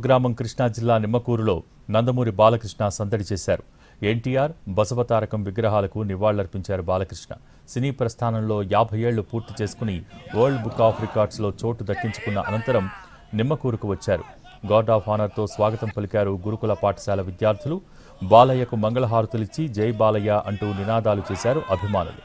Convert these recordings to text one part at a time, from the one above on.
గ్రామం కృష్ణా జిల్లా నిమ్మకూరులో నందమూరి బాలకృష్ణ సందడి చేశారు. ఎన్టీఆర్, బసవతారకం విగ్రహాలకు నివాళులర్పించారు బాలకృష్ణ. సినీ ప్రస్థానంలో 50 ఏళ్లు పూర్తి చేసుకుని వరల్డ్ బుక్ ఆఫ్ రికార్డ్స్లో చోటు దక్కించుకున్న అనంతరం నిమ్మకూరుకు వచ్చారు. గార్డ్ ఆఫ్ ఆనర్తో స్వాగతం పలికారు గురుకుల పాఠశాల విద్యార్థులు. బాలయ్యకు మంగళహారతులిచ్చి జై బాలయ్య అంటూ నినాదాలు చేశారు అభిమానులు.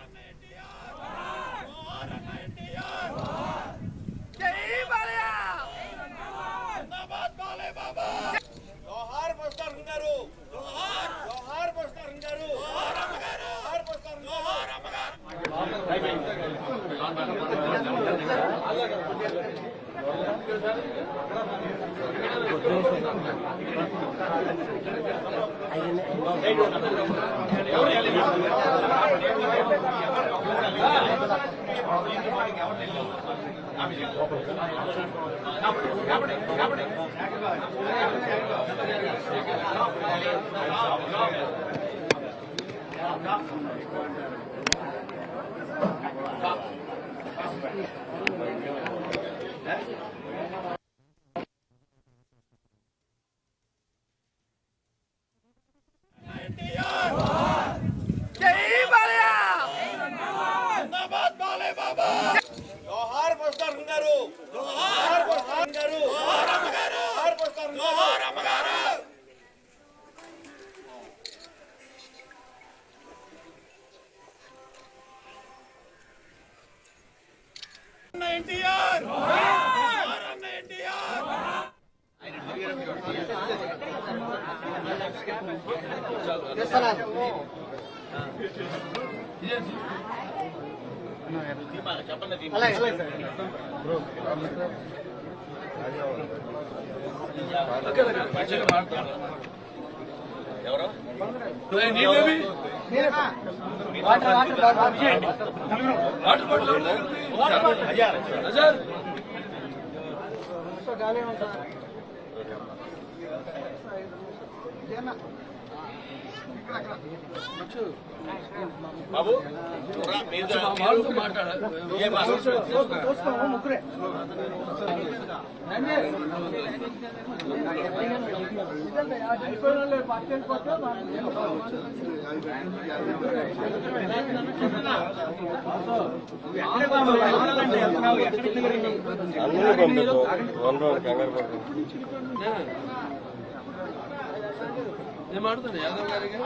బాబు మాట్లాడాలి. నేను మాట్లాడతాను యాదవ్ గారికి.